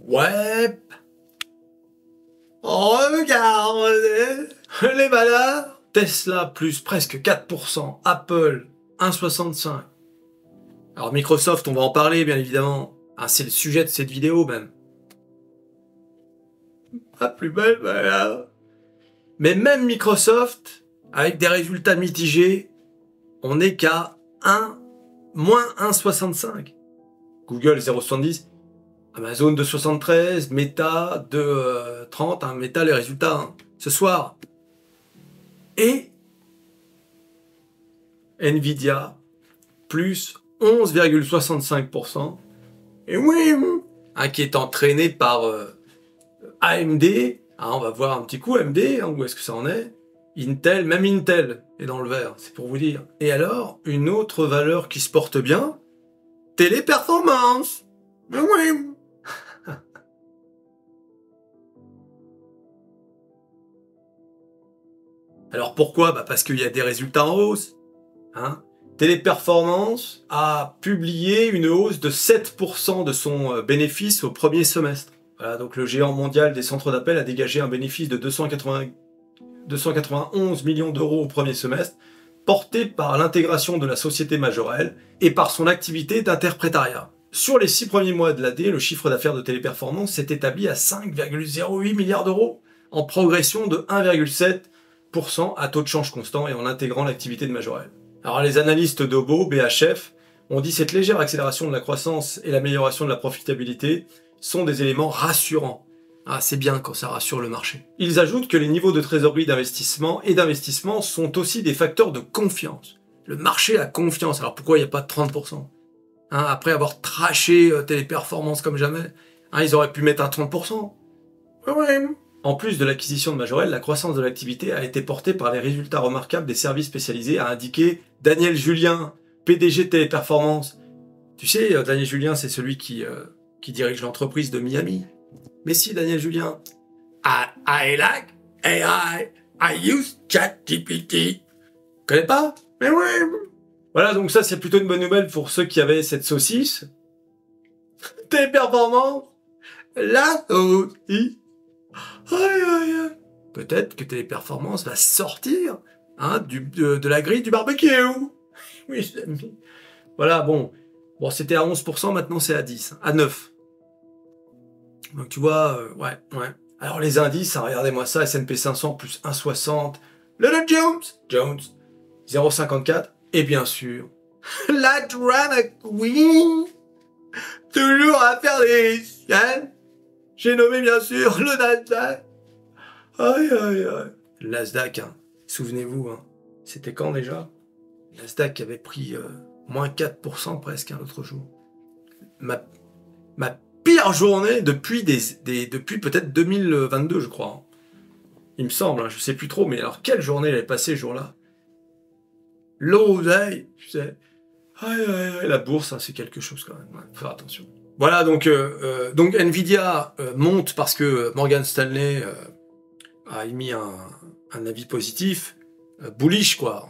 Ouais. Regardez les valeurs. Tesla plus presque 4%, Apple 1,65. Alors Microsoft, on va en parler bien évidemment. Ah, c'est le sujet de cette vidéo même. La plus belle valeur. Mais même Microsoft, avec des résultats mitigés, on n'est qu'à moins 1,65. Google 0,70. Amazon de 73, Meta de 30, hein, Meta les résultats ce soir. Et Nvidia plus 11,65%. Et oui, qui est entraîné par AMD. On va voir un petit coup AMD, où est-ce que ça en est. Intel, même Intel est dans le vert, c'est pour vous dire. Et alors, une autre valeur qui se porte bien, Téléperformance. Oui. Alors pourquoi? Parce qu'il y a des résultats en hausse. Téléperformance a publié une hausse de 7% de son bénéfice au premier semestre. Voilà, donc le géant mondial des centres d'appel a dégagé un bénéfice de 291 millions d'euros au premier semestre, porté par l'intégration de la société Majorel et par son activité d'interprétariat. Sur les 6 premiers mois de l'année, le chiffre d'affaires de Téléperformance s'est établi à 5,08 milliards d'euros, en progression de 1,7% à taux de change constant et en intégrant l'activité de Majorel. Alors les analystes d'Obo, BHF, ont dit cette légère accélération de la croissance et l'amélioration de la profitabilité sont des éléments rassurants. C'est bien quand ça rassure le marché. Ils ajoutent que les niveaux de trésorerie d'investissement sont aussi des facteurs de confiance. Le marché a confiance, alors pourquoi il n'y a pas de 30%? Après avoir traché Téléperformance comme jamais, ils auraient pu mettre un 30%. Ouais. En plus de l'acquisition de Majorel, la croissance de l'activité a été portée par les résultats remarquables des services spécialisés, a indiqué Daniel Julien, PDG de Téléperformance. Tu sais, Daniel Julien, c'est celui qui dirige l'entreprise de Miami. Mais si, Daniel Julien. I like AI. I use ChatGPT. Connais pas? Mais oui. Voilà, donc ça, c'est plutôt une bonne nouvelle pour ceux qui avaient cette saucisse. Téléperformance. La saucisse. Peut-être que Téléperformance va sortir de la grille du barbecue. Oui, ami. Voilà, bon, c'était à 11%, maintenant c'est à 10, à 9. Donc tu vois, ouais. Alors les indices, regardez-moi ça, S&P 500 plus 1,60, le Jones 0,54, et bien sûr, la Drama Queen, toujours à faire des siennes. J'ai nommé bien sûr le Nasdaq. Aïe. Le Nasdaq, souvenez-vous, c'était quand déjà? Le Nasdaq avait pris moins 4% presque l'autre jour. Ma pire journée depuis peut-être 2022, je crois. Il me semble, je sais plus trop, mais alors quelle journée elle est passée ce jour-là? L'oseille, tu sais. Aïe, la bourse, c'est quelque chose quand même. Faut faire attention. Voilà, donc Nvidia monte parce que Morgan Stanley a émis un avis positif, bullish quoi,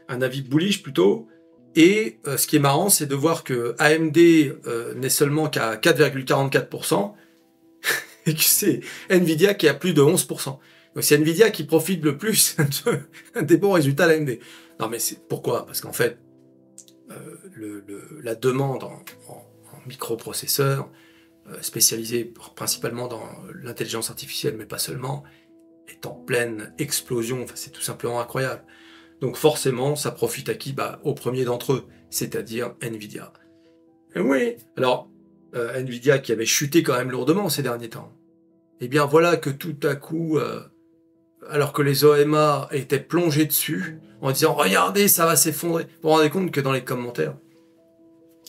un avis bullish plutôt. Et ce qui est marrant, c'est de voir que AMD n'est seulement qu'à 4,44%, et que c'est Nvidia qui a plus de 11%. Donc c'est Nvidia qui profite le plus des bons résultats d'AMD. Non mais c'est pourquoi? Parce qu'en fait, la demande en microprocesseurs, spécialisés principalement dans l'intelligence artificielle, mais pas seulement, est en pleine explosion. C'est tout simplement incroyable. Donc forcément, ça profite à qui? Au premier d'entre eux, c'est-à-dire Nvidia. Et oui. Alors, Nvidia qui avait chuté quand même lourdement ces derniers temps. Eh bien voilà que tout à coup, alors que les OMA étaient plongés dessus, en disant « Regardez, ça va s'effondrer ». Vous vous rendez compte que dans les commentaires,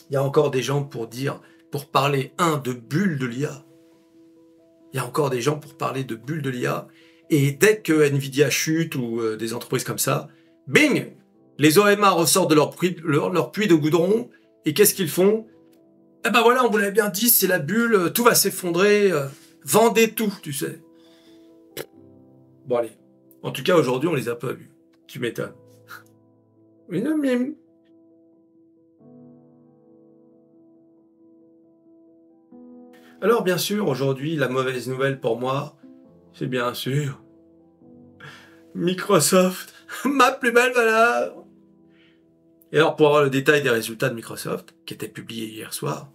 il y a encore des gens pour parler, de bulles de l'IA. Il y a encore des gens pour parler de bulles de l'IA. Et dès que Nvidia chute ou des entreprises comme ça, bing, les OMA ressortent de leur puits de goudron. Et qu'est-ce qu'ils font? Voilà, on vous l'avait bien dit, c'est la bulle, tout va s'effondrer. Vendez tout, tu sais. Bon, allez. En tout cas, aujourd'hui, on les a pas vus. Tu m'étonnes. Oui, non, mais... Alors bien sûr, aujourd'hui, la mauvaise nouvelle pour moi, c'est bien sûr Microsoft, ma plus belle valeur. Et alors pour avoir le détail des résultats de Microsoft, qui étaient publiés hier soir,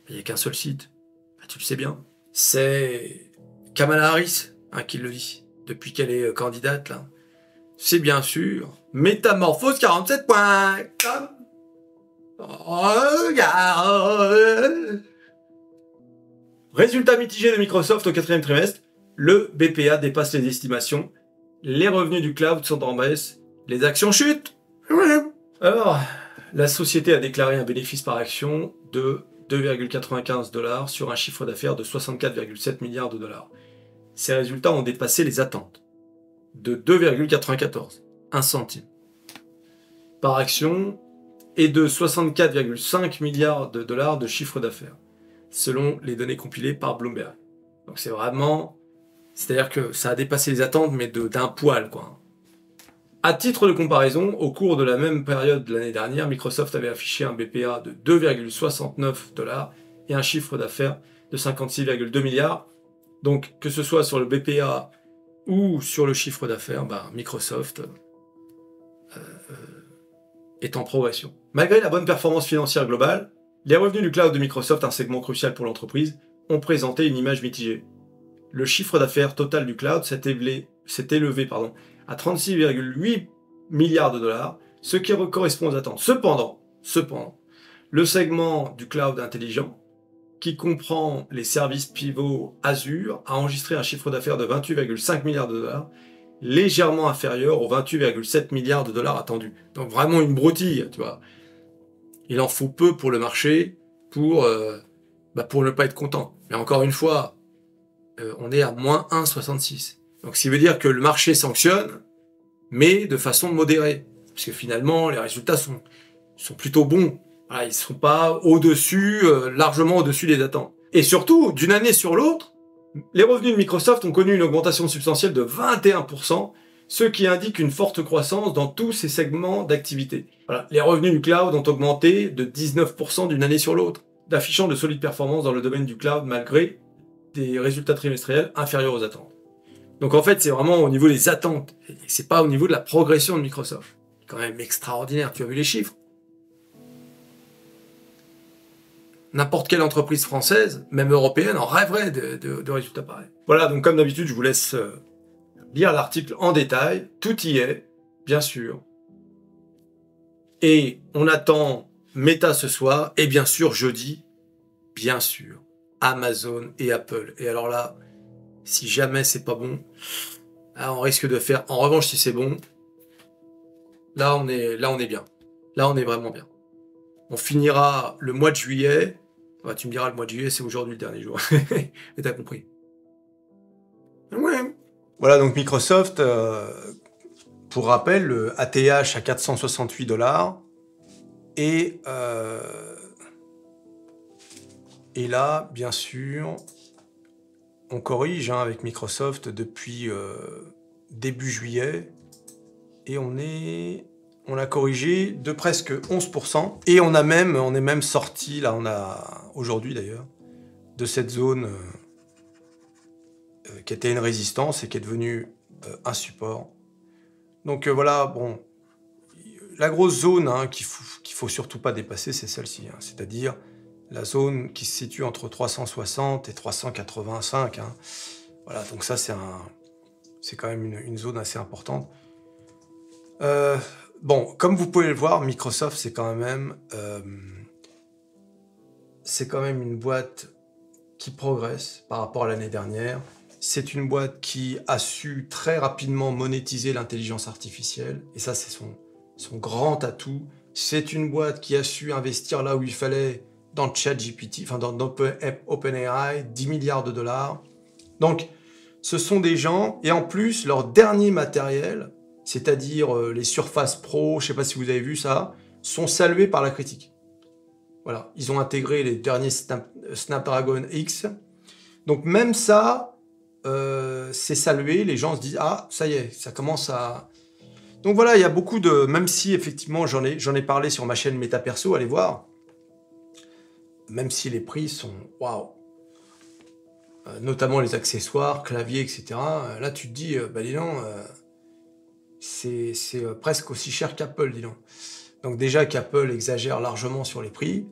il n'y a qu'un seul site, bah, tu le sais bien, c'est Kamala Harris qui le dit, depuis qu'elle est candidate là. C'est bien sûr métamorphose47.com. Regarde. Résultat mitigé de Microsoft au 4e trimestre, le BPA dépasse les estimations, les revenus du cloud sont en baisse, les actions chutent. Alors, la société a déclaré un bénéfice par action de 2,95 $ sur un chiffre d'affaires de 64,7 milliards de dollars. Ces résultats ont dépassé les attentes de 2,94, 1 centime par action et de 64,5 milliards de dollars de chiffre d'affaires, selon les données compilées par Bloomberg. Donc c'est vraiment... C'est-à-dire que ça a dépassé les attentes, mais d'un poil, quoi. À titre de comparaison, au cours de la même période de l'année dernière, Microsoft avait affiché un BPA de 2,69 $ et un chiffre d'affaires de 56,2 milliards. Donc, que ce soit sur le BPA ou sur le chiffre d'affaires, Microsoft est en progression. Malgré la bonne performance financière globale, les revenus du cloud de Microsoft, un segment crucial pour l'entreprise, ont présenté une image mitigée. Le chiffre d'affaires total du cloud s'est élevé à 36,8 milliards de dollars, ce qui correspond aux attentes. Cependant, le segment du cloud intelligent, qui comprend les services pivots Azure, a enregistré un chiffre d'affaires de 28,5 milliards de dollars, légèrement inférieur aux 28,7 milliards de dollars attendus. Donc vraiment une broutille, tu vois. Il en faut peu pour le marché pour ne pas être content. Mais encore une fois, on est à moins 1,66. Donc, ce qui veut dire que le marché sanctionne, mais de façon modérée. Parce que finalement, les résultats sont plutôt bons. Voilà, ils ne sont pas au-dessus, largement au-dessus des attentes. Et surtout, d'une année sur l'autre, les revenus de Microsoft ont connu une augmentation substantielle de 21%, ce qui indique une forte croissance dans tous ces segments d'activité. Voilà, les revenus du cloud ont augmenté de 19% d'une année sur l'autre, affichant de solides performances dans le domaine du cloud malgré des résultats trimestriels inférieurs aux attentes. Donc en fait, c'est vraiment au niveau des attentes, et c'est pas au niveau de la progression de Microsoft. C'est quand même extraordinaire, tu as vu les chiffres. N'importe quelle entreprise française, même européenne, en rêverait de résultats pareils. Voilà, donc comme d'habitude, je vous laisse lire l'article en détail. Tout y est, bien sûr. Et on attend Meta ce soir, et bien sûr jeudi, bien sûr, Amazon et Apple. Et alors là, si jamais c'est pas bon, là on risque de faire... En revanche, si c'est bon, là on est bien. Là on est vraiment bien. On finira le mois de juillet. Ouais, tu me diras, le mois de juillet, c'est aujourd'hui le dernier jour. Mais t'as compris. Ouais. Voilà, donc Microsoft, pour rappel, le ATH à 468 $. Et là, bien sûr, on corrige avec Microsoft depuis début juillet. Et on a corrigé de presque 11%. Et on est même sorti, là, aujourd'hui d'ailleurs, de cette zone qui était une résistance et qui est devenue un support. Donc voilà, bon, la grosse zone qu'il faut surtout pas dépasser, c'est celle-ci, c'est-à-dire la zone qui se situe entre 360 et 385. Voilà, donc ça c'est quand même une zone assez importante. Bon, comme vous pouvez le voir, Microsoft, c'est quand même une boîte qui progresse par rapport à l'année dernière. C'est une boîte qui a su très rapidement monétiser l'intelligence artificielle. Et ça, c'est son grand atout. C'est une boîte qui a su investir là où il fallait dans ChatGPT, enfin dans OpenAI, 10 milliards de dollars. Donc, ce sont des gens, et en plus, leur dernier matériel, c'est-à-dire les Surface Pro, je ne sais pas si vous avez vu ça, sont salués par la critique. Voilà, ils ont intégré les derniers Snapdragon X. Donc même ça, c'est salué, les gens se disent « Ah, ça y est, ça commence à... » Donc voilà, il y a beaucoup de... Même si effectivement, j'en ai parlé sur ma chaîne Méta Perso, allez voir. Même si les prix sont... Waouh! notamment les accessoires, clavier, etc. Là, tu te dis, bah dis donc, c'est presque aussi cher qu'Apple, dis donc. Donc déjà qu'Apple exagère largement sur les prix,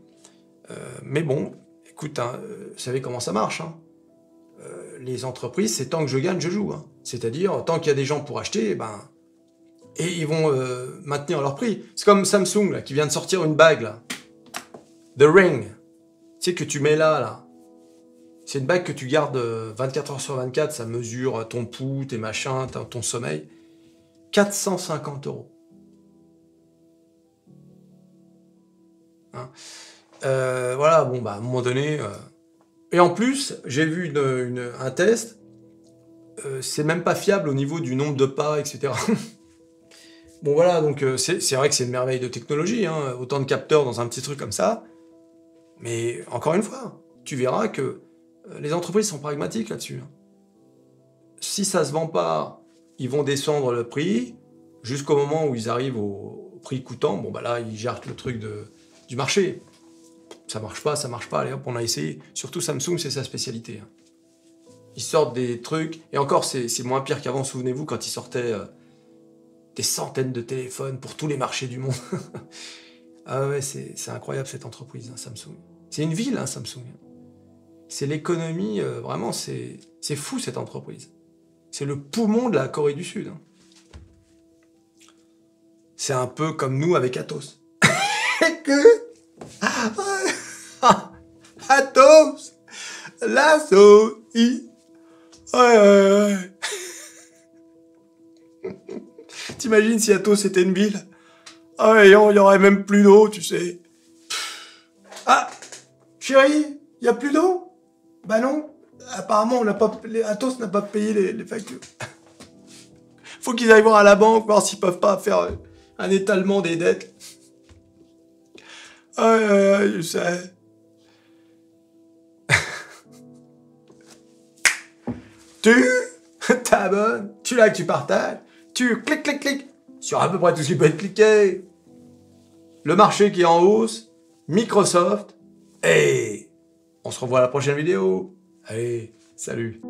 mais bon, écoute, hein, vous savez comment ça marche, hein. Les entreprises, c'est tant que je gagne, je joue. Hein. C'est-à-dire, tant qu'il y a des gens pour acheter, et ils vont maintenir leur prix. C'est comme Samsung, là, qui vient de sortir une bague, là. The Ring. Tu sais, que tu mets là. C'est une bague que tu gardes 24 heures sur 24, ça mesure ton pouls, tes machins, ton sommeil. 450 €. Hein. Voilà, bon, à un moment donné... Et en plus, j'ai vu un test, c'est même pas fiable au niveau du nombre de pas, etc. Bon voilà, donc c'est vrai que c'est une merveille de technologie, hein, autant de capteurs dans un petit truc comme ça, mais encore une fois, tu verras que les entreprises sont pragmatiques là-dessus. Hein. Si ça se vend pas, ils vont descendre le prix, jusqu'au moment où ils arrivent au prix coûtant, bon là, ils gèrent le truc du marché. Ça marche pas, allez hop, on a essayé. Surtout Samsung, c'est sa spécialité. Hein. Ils sortent des trucs, et encore, c'est moins pire qu'avant, souvenez-vous, quand ils sortaient des centaines de téléphones pour tous les marchés du monde. Ah ouais, c'est incroyable cette entreprise, hein, Samsung. C'est une ville, hein, Samsung. C'est l'économie, vraiment, c'est fou cette entreprise. C'est le poumon de la Corée du Sud. Hein. C'est un peu comme nous avec Atos. Atos, l'assaut, ouais. T'imagines si Atos était une ville? Ah ouais, il y aurait même plus d'eau, tu sais. Ah, chérie, il y a plus d'eau? Bah non, apparemment Atos n'a pas payé les factures. Faut qu'ils aillent voir à la banque, voir s'ils peuvent pas faire un étalement des dettes. Ouais, je sais. Tu t'abonnes, tu likes, tu partages, tu cliques sur à peu près tout ce qui peut être cliqué. Le marché qui est en hausse, Microsoft, et on se revoit à la prochaine vidéo. Allez, salut.